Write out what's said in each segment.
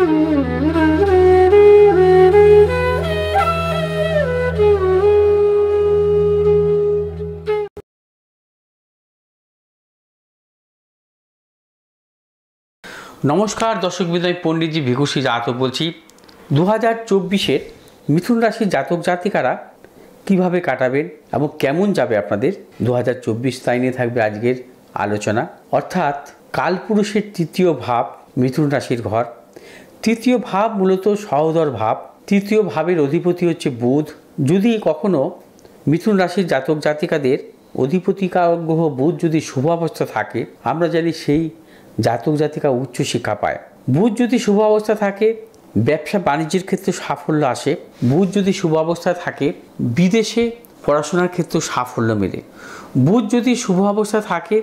नमस्कार दर्शक बिंदु पंडितजी भिखुसी जातक बोलছি 2024 मिथुन राशि जातक जातिकारा কিভাবে কাটাবেন এবং কেমন যাবে আপনাদের 2024 তাই নিয়ে থাকবে আজকের আলোচনা। অর্থাৎ কালপুরুষের তৃতীয় ভাব মিথুন রাশির ঘর। তৃতীয় ভাব মূলত সহোদর ভাব। তৃতীয় ভাবের অধিপতি হচ্ছে বুধ। যদি কখনো মিথুন রাশির জাতক জাতিকাদের অধিপতিকাগ্রহ বুধ যদি শুভ অবস্থা থাকে, আমরা জানি সেই জাতক জাতিকা উচ্চ শিক্ষা পায়। বুধ যদি শুভ অবস্থা থাকে ব্যবসা বাণিজ্যের ক্ষেত্রে সাফল্য আসে। বুধ যদি শুভ অবস্থায় থাকে বিদেশে পড়াশোনার ক্ষেত্রে সাফল্য মেলে। বুধ যদি শুভ অবস্থা থাকে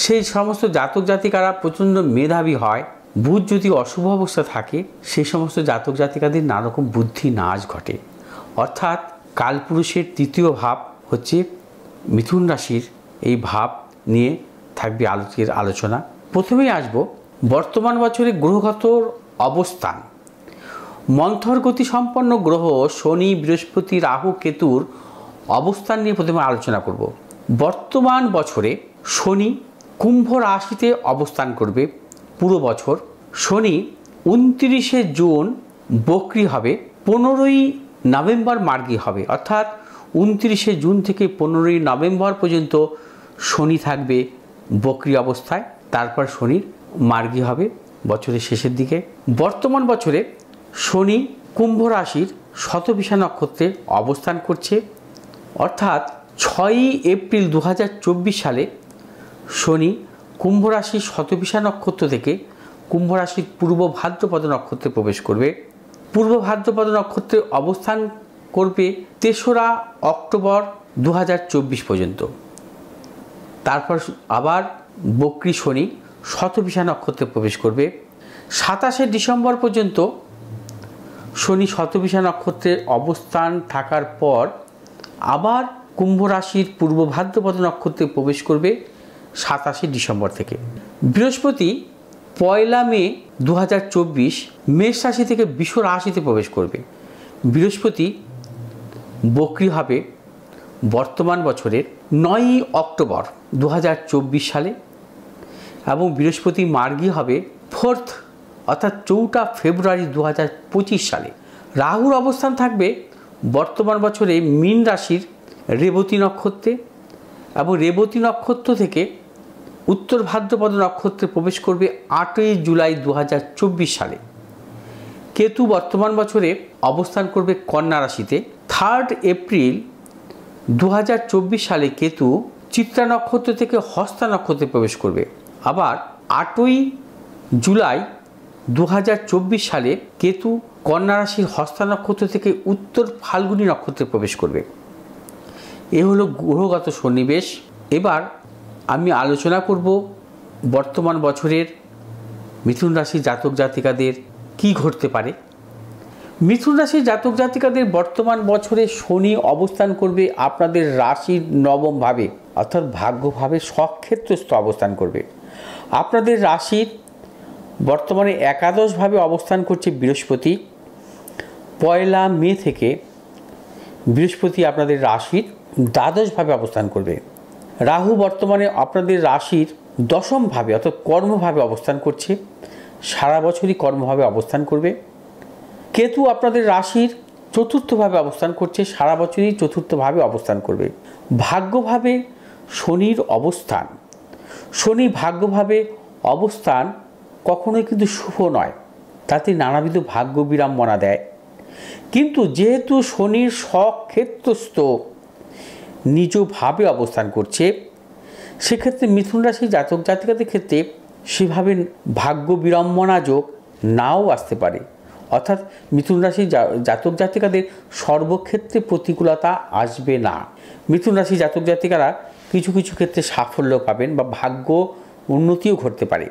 সেই সমস্ত জাতক জাতিকারা প্রচণ্ড মেধাবী হয়। বুধ যদি অশুভ অবস্থা থাকে সেই সমস্ত জাতক জাতিকাদের নানা রকম বুদ্ধি নাশ ঘটে। অর্থাৎ কালপুরুষের তৃতীয় ভাব হচ্ছে মিথুন রাশির এই ভাব নিয়ে থাকবে আজকের আলোচনা। প্রথমেই আসব বর্তমান বছরে গ্রহগত অবস্থান। মন্থর গতি সম্পন্ন গ্রহ শনি, বৃহস্পতি, রাহু, কেতুর অবস্থান নিয়ে প্রথমে আলোচনা করব। বর্তমান বছরে শনি কুম্ভ রাশিতে অবস্থান করবে পুরো বছর। শনি 29শে জুন বক্রী হবে, 15ই নভেম্বর মার্গী হবে। অর্থাৎ 29শে জুন থেকে 15ই নভেম্বর পর্যন্ত শনি থাকবে বক্রী অবস্থায়, তারপর শনির মার্গী হবে বছরের শেষের দিকে। বর্তমান বছরে শনি কুম্ভ রাশির শতভিষা নক্ষত্রে অবস্থান করছে। অর্থাৎ 6ই এপ্রিল 2024 সালে শনি কুম্ভ রাশির শতভিষা নক্ষত্র থেকে কুম্ভ রাশির পূর্ব ভাদ্রপদ নক্ষত্রে প্রবেশ করবে। পূর্ব ভাদ্রপদ নক্ষত্রে অবস্থান করবে 3রা অক্টোবর 2024 পর্যন্ত। তারপর আবার বক্রী শনি শতভিষা নক্ষত্রে প্রবেশ করবে। 27শে ডিসেম্বর পর্যন্ত শনি শতভিষা নক্ষত্রের অবস্থান থাকার পর আবার কুম্ভ রাশির পূর্ব ভাদ্রপদ নক্ষত্রে প্রবেশ করবে 27শে ডিসেম্বর থেকে। বৃহস্পতি 1 মে 2024 মেষ রাশি থেকে বৃষ রাশিতে প্রবেশ করবে। বৃহস্পতি বক্রী হবে বর্তমান বছরের 9ই অক্টোবর 2024 সালে এবং বৃহস্পতি মার্গী হবে 4th অর্থাৎ 4 ফেব্রুয়ারি 2025 সালে। রাহুর অবস্থান থাকবে বর্তমান বছরে মীন রাশির রেবতী নক্ষত্রে এবং রেবতী নক্ষত্র থেকে উত্তর ভাদ্রপদ নক্ষত্রে প্রবেশ করবে 8ই জুলাই 2024 সালে। কেতু বর্তমান বছরে অবস্থান করবে কন্যা রাশিতে। 3rd এপ্রিল 2024 সালে কেতু চিত্রা নক্ষত্র থেকে হস্তা নক্ষত্রে প্রবেশ করবে। আবার 8ই জুলাই 2024 সালে কেতু কন্যা রাশির হস্তা নক্ষত্র থেকে উত্তর ফাল্গুনী নক্ষত্রে প্রবেশ করবে। এ হলো গ্রহগত সন্নিবেশ। এবার আমি আলোচনা করব বর্তমান বছরের মিথুন রাশির জাতক জাতিকাদের কি ঘটতে পারে। মিথুন রাশির জাতক জাতিকাদের বর্তমান বছরে শনি অবস্থান করবে আপনাদের রাশির নবম ভাবে, অর্থাৎ ভাগ্যভাবে স্বক্ষেত্রস্থ অবস্থান করবে। আপনাদের রাশির বর্তমানে একাদশভাবে অবস্থান করছে বৃহস্পতি। 1 মে থেকে বৃহস্পতি আপনাদের রাশির দ্বাদশভাবে অবস্থান করবে। রাহু বর্তমানে আপনাদের রাশির দশমভাবে অর্থাৎ কর্মভাবে অবস্থান করছে, সারা বছরই কর্মভাবে অবস্থান করবে। কেতু আপনাদের রাশির চতুর্থভাবে অবস্থান করছে, সারা বছরই চতুর্থভাবে অবস্থান করবে। ভাগ্যভাবে শনির অবস্থান, শনি ভাগ্যভাবে অবস্থান কখনোই কিন্তু শুভ নয়, তাতে নানাবিধ ভাগ্য বিড়ম্বনা দেয়। কিন্তু যেহেতু শনির স্বক্ষেত্রস্থ নিজভাবে অবস্থান করছে, সেক্ষেত্রে মিথুন রাশির জাতক জাতিকাদের ক্ষেত্রে সেভাবে ভাগ্য বিড়ম্বনা যোগ নাও আসতে পারে। অর্থাৎ মিথুন রাশির জাতক জাতিকাদের সর্বক্ষেত্রে প্রতিকূলতা আসবে না। মিথুন রাশির জাতক জাতিকারা কিছু কিছু ক্ষেত্রে সাফল্য পাবেন বা ভাগ্য উন্নতিও ঘটতে পারে।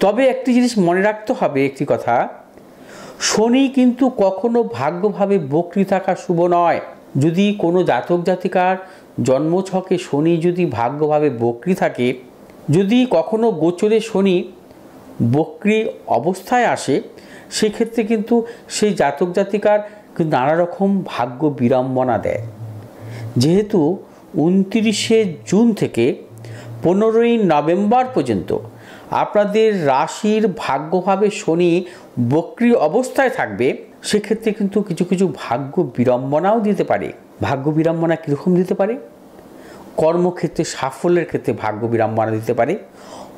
তবে একটি জিনিস মনে রাখতে হবে, একটি কথা, শনি কিন্তু কখনো ভাগ্যভাবে বক্রী থাকা শুভ নয়। যদি কোনো জাতক জাতিকার জন্মছকে শনি যদি ভাগ্যভাবে বক্রী থাকে, যদি কখনো গোচরে শনি বক্রি অবস্থায় আসে, সেক্ষেত্রে কিন্তু সেই জাতক জাতিকার কিন্তু নানা রকম ভাগ্য বিড়ম্বনা দেয়। যেহেতু 29শে জুন থেকে 15ই নভেম্বর পর্যন্ত আপনাদের রাশির ভাগ্যভাবে শনি বক্রি অবস্থায় থাকবে, সেক্ষেত্রে কিন্তু কিছু কিছু ভাগ্য বিড়ম্বনাও দিতে পারে। ভাগ্য বিড়ম্বনা কীরকম দিতে পারে? কর্মক্ষেত্রে সাফল্যের ক্ষেত্রে ভাগ্য বিড়ম্বনা দিতে পারে,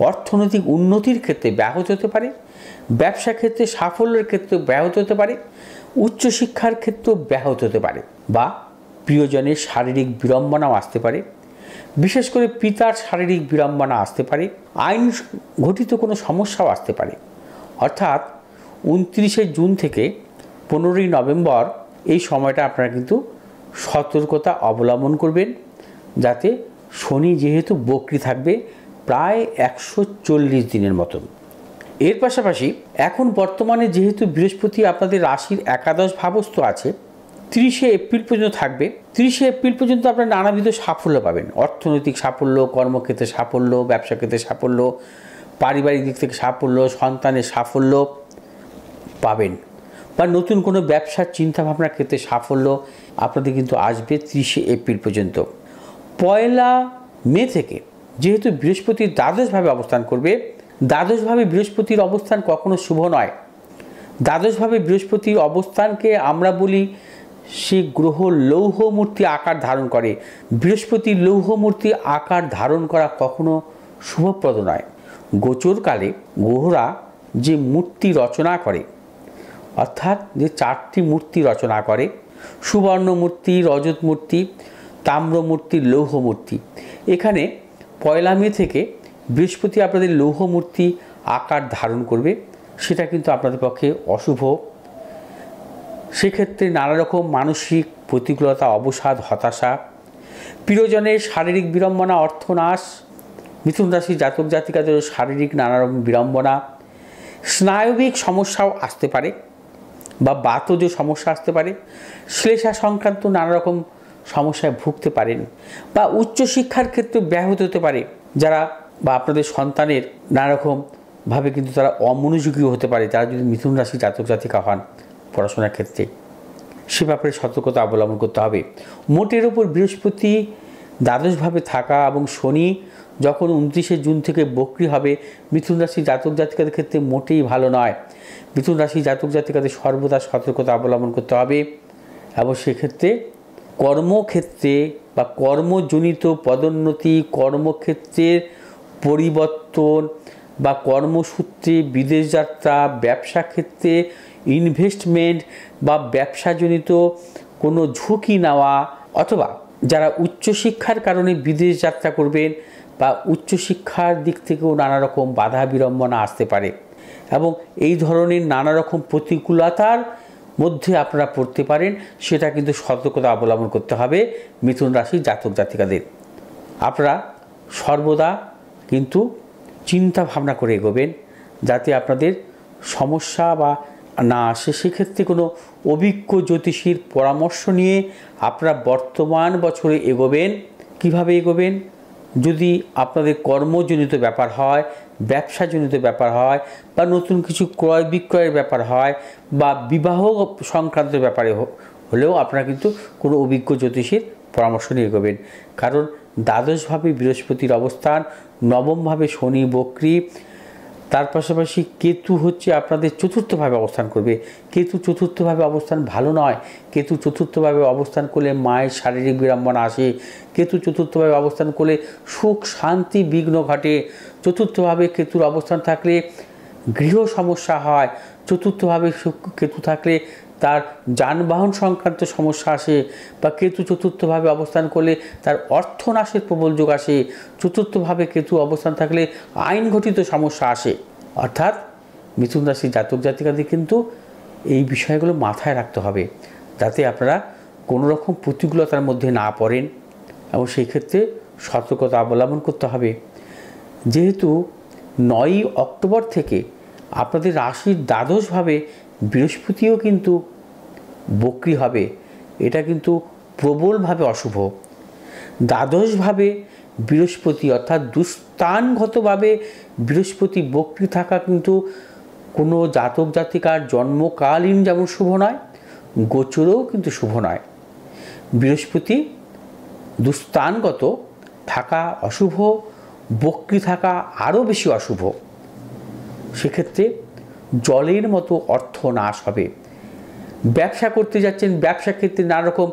অর্থনৈতিক উন্নতির ক্ষেত্রে ব্যাহত হতে পারে, ব্যবসা ক্ষেত্রে সাফল্যের ক্ষেত্রে ব্যাহত হতে পারে, উচ্চশিক্ষার ক্ষেত্রেও ব্যাহত হতে পারে, বা প্রিয়জনের শারীরিক বিড়ম্বনাও আসতে পারে। বিশেষ করে পিতার শারীরিক বিড়ম্বনা আসতে পারে, আইন ঘটিত কোনো সমস্যাও আসতে পারে। অর্থাৎ 29শে জুন থেকে 15ই নভেম্বর এই সময়টা আপনারা কিন্তু সতর্কতা অবলম্বন করবেন, যাতে শনি যেহেতু বক্রি থাকবে প্রায় 140 দিনের মতন। এর পাশাপাশি এখন বর্তমানে যেহেতু বৃহস্পতি আপনাদের রাশির একাদশ ভাবস্থ আছে, 30শে এপ্রিল পর্যন্ত থাকবে। 30শে এপ্রিল পর্যন্ত আপনারা নানাবিধ সাফল্য পাবেন। অর্থনৈতিক সাফল্য, কর্মক্ষেত্রে সাফল্য, ব্যবসা ক্ষেত্রে সাফল্য, পারিবারিক দিক থেকে সাফল্য, সন্তানের সাফল্য পাবেন, বা নতুন কোনো ব্যবসার চিন্তাভাবনার ক্ষেত্রে সাফল্য আপনাদের কিন্তু আসবে 30শে এপ্রিল পর্যন্ত। 1 মে থেকে যেহেতু বৃহস্পতির দ্বাদশভাবে অবস্থান করবে, দ্বাদশভাবে বৃহস্পতির অবস্থান কখনো শুভ নয়। দ্বাদশভাবে বৃহস্পতির অবস্থানকে আমরা বলি সে গ্রহ লৌহ মূর্তি আকার ধারণ করে। বৃহস্পতি লৌহ মূর্তি আকার ধারণ করা কখনো শুভপ্রদ নয়। গোচরকালে গ্রহরা যে মূর্তি রচনা করে, অর্থাৎ যে 4টি মূর্তি রচনা করে, সুবর্ণ মূর্তি, রজত মূর্তি, তাম্র মূর্তি, লৌহ মূর্তি, এখানে 1 মে থেকে বৃহস্পতি আপনাদের লৌহ মূর্তি আকার ধারণ করবে, সেটা কিন্তু আপনাদের পক্ষে অশুভ। সেক্ষেত্রে নানা রকম মানসিক প্রতিকূলতা, অবসাদ, হতাশা, প্রিয়জনের শারীরিক বিড়ম্বনা, অর্থনাশ, মিথুন রাশি জাতক জাতিকাদের শারীরিক নানা রকম বিড়ম্বনা, স্নায়বিক সমস্যাও আসতে পারে, বা বাতজ সমস্যা আসতে পারে, শ্লেষা সংক্রান্ত নানা রকম সমস্যায় ভুগতে পারেন, বা উচ্চশিক্ষার ক্ষেত্রে ব্যাহত হতে পারে। যারা বা আপনাদের সন্তানের নানা রকমভাবে কিন্তু তারা অমনোযোগীও হতে পারে, যারা যদি মিথুন রাশি জাতক জাতিকা হন পড়াশোনার ক্ষেত্রে, সে ব্যাপারে সতর্কতা অবলম্বন করতে হবে। মোটের ওপর বৃহস্পতি দ্বাদশভাবে থাকা এবং শনি যখন 29শে জুন থেকে বক্রি হবে, মিথুন রাশি জাতক জাতিকাদের ক্ষেত্রে মোটেই ভালো নয়। মিথুন রাশি জাতক জাতিকাদের সর্বদা সতর্কতা অবলম্বন করতে হবে, এবং সেক্ষেত্রে কর্মক্ষেত্রে বা কর্মজনিত পদোন্নতি, কর্মক্ষেত্রের পরিবর্তন, বা কর্মসূত্রে বিদেশ যাত্রা, ব্যবসা ক্ষেত্রে ইনভেস্টমেন্ট, বা ব্যবসাজনিত কোনো ঝুঁকি নেওয়া, অথবা যারা উচ্চশিক্ষার কারণে বিদেশ যাত্রা করবেন, বা উচ্চশিক্ষার দিক থেকেও নানা রকম বাধা বিড়ম্বনা আসতে পারে, এবং এই ধরনের নানা রকম প্রতিকূলতার মধ্যে আপনারা পড়তে পারেন। সেটা কিন্তু সতর্কতা অবলম্বন করতে হবে মিথুন রাশির জাতক জাতিকাদের। আপনারা সর্বদা কিন্তু চিন্তা ভাবনা করে এগোবেন, যাতে আপনাদের সমস্যা বা না আসে। সেক্ষেত্রে কোনো অভিজ্ঞ জ্যোতিষীর পরামর্শ নিয়ে আপনারা বর্তমান বছরে এগোবেন। কিভাবে এগোবেন? যদি আপনাদের কর্মজনিত ব্যাপার হয়, ব্যবসাজনিত ব্যাপার হয়, বা নতুন কিছু ক্রয় বিক্রয়ের ব্যাপার হয়, বা বিবাহ সংক্রান্ত ব্যাপারে হলেও আপনারা কিন্তু কোনো অভিজ্ঞ জ্যোতিষীর পরামর্শ নিয়ে এগোবেন। কারণ দ্বাদশভাবে বৃহস্পতির অবস্থান, নবমভাবে শনি বক্রি, তার পাশাপাশি কেতু হচ্ছে আপনাদের চতুর্থভাবে অবস্থান করবে। কেতু চতুর্থভাবে অবস্থান ভালো নয়। কেতু চতুর্থভাবে অবস্থান করলে মায়ের শারীরিক বিড়ম্বনা আসে। কেতু চতুর্থভাবে অবস্থান করলে সুখ শান্তি বিঘ্ন ঘটে। চতুর্থভাবে কেতুর অবস্থান থাকলে গৃহ সমস্যা হয়। চতুর্থভাবে কেতু থাকলে তার যানবাহন সংক্রান্ত সমস্যা আসে, বা কেতু চতুর্থভাবে অবস্থান করলে তার অর্থনাশের প্রবল যোগ আসে। চতুর্থভাবে কেতু অবস্থান থাকলে আইন ঘটিত সমস্যা আসে। অর্থাৎ মিথুন রাশির জাতক জাতিকাদের কিন্তু এই বিষয়গুলো মাথায় রাখতে হবে, যাতে আপনারা কোনো রকম প্রতিকূলতার মধ্যে না পড়েন, এবং সেই ক্ষেত্রে সতর্কতা অবলম্বন করতে হবে। যেহেতু 9ই অক্টোবর থেকে আপনাদের রাশির দ্বাদশভাবে বৃহস্পতিও কিন্তু বক্রি হবে, এটা কিন্তু প্রবলভাবে অশুভ। দ্বাদশভাবে বৃহস্পতি অর্থাৎ দুস্থানগতভাবে বৃহস্পতি বক্রী থাকা কিন্তু কোনো জাতক জাতিকার জন্মকালীন যেমন শুভ নয়, গোচরেও কিন্তু শুভ নয়। বৃহস্পতি দুস্থানগত থাকা অশুভ, বক্রী থাকা আরও বেশি অশুভ। সেক্ষেত্রে জলের মতো অর্থ নাশ হবে। ব্যবসা করতে যাচ্ছেন, ব্যবসা ক্ষেত্রে নানা রকম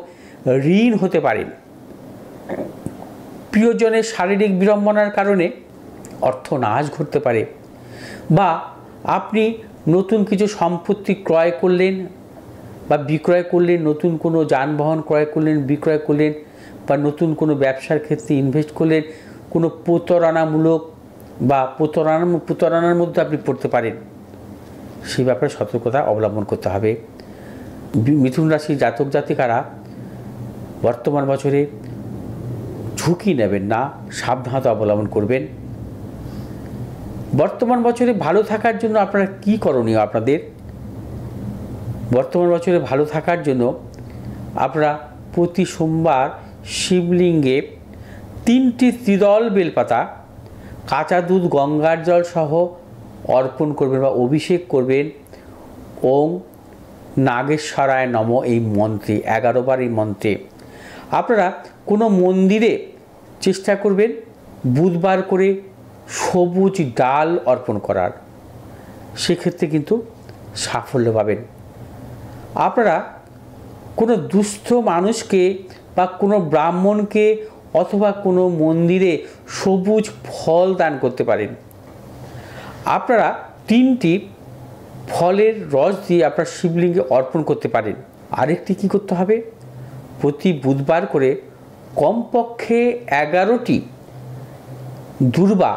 ঋণ হতে পারে। প্রিয়জনের শারীরিক বিড়ম্বনার কারণে অর্থ নাশ ঘটতে পারে। বা আপনি নতুন কিছু সম্পত্তি ক্রয় করলেন বা বিক্রয় করলেন, নতুন কোনো যানবাহন ক্রয় করলেন, বিক্রয় করলেন, বা নতুন কোনো ব্যবসার ক্ষেত্রে ইনভেস্ট করলেন, কোনো প্রতারণামূলক বা প্রতারণার মধ্যে আপনি পড়তে পারেন। সেই ব্যাপারে সতর্কতা অবলম্বন করতে হবে। মিথুন রাশির জাতক জাতিকারা বর্তমান বছরে ঝুঁকি নেবেন না, সাবধানতা অবলম্বন করবেন। বর্তমান বছরে ভালো থাকার জন্য আপনারা কি করণীয়? আপনাদের বর্তমান বছরে ভালো থাকার জন্য আপনারা প্রতি সোমবার শিবলিঙ্গে 3টি ত্রিদল বেলপাতা, কাঁচা দুধ, গঙ্গার জল সহ অর্পণ করবেন বা অভিষেক করবেন। ওম নাগেশ্বরায় নম এই মন্ত্রে 11 বার এই মন্ত্রে। আপনারা কোনো মন্দিরে চেষ্টা করবেন বুধবার করে সবুজ ডাল অর্পণ করার, সেক্ষেত্রে কিন্তু সাফল্য পাবেন। আপনারা কোনো দুস্থ মানুষকে বা কোনো ব্রাহ্মণকে অথবা কোনো মন্দিরে সবুজ ফল দান করতে পারেন। আপনারা 3টি ফলের রস দিয়ে আপনার শিবলিঙ্গে অর্পণ করতে পারেন। আরেকটি কি করতে হবে? প্রতি বুধবার করে কমপক্ষে 11টি দূর্বা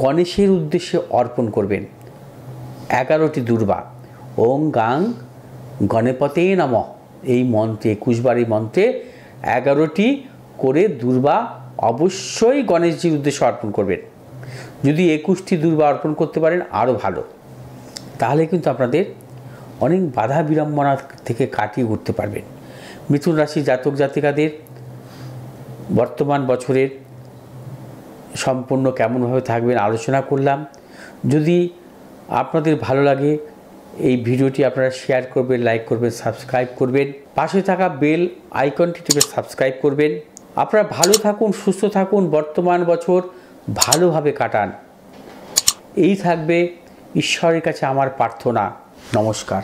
গণেশের উদ্দেশ্যে অর্পণ করবেন। 11টি দূর্বা। ওং গাং গণপতে নমঃ এই মন্ত্রে 21 বার এই মন্ত্রে 11টি করে দূর্বা অবশ্যই গণেশজির উদ্দেশ্যে অর্পণ করবেন। যদি 21টি দূর্বা অর্পণ করতে পারেন আরও ভালো। তাহলে কিন্তু আপনাদের অনেক বাধা বিড়ম্বনা থেকে কাটিয়ে উঠতে পারবেন। মিথুন রাশি জাতক জাতিকাদের বর্তমান বছরের সম্পূর্ণ কেমনভাবে থাকবেন আলোচনা করলাম। যদি আপনাদের ভালো লাগে এই ভিডিওটি আপনারা শেয়ার করবেন, লাইক করবেন, সাবস্ক্রাইব করবেন। পাশে থাকা বেল আইকনটি টিপে সাবস্ক্রাইব করবেন। আপনারা ভালো থাকুন, সুস্থ থাকুন, বর্তমান বছর ভালোভাবে কাটান। এই থাকবে ঈশ্বরের কাছে আমার প্রার্থনা। নমস্কার।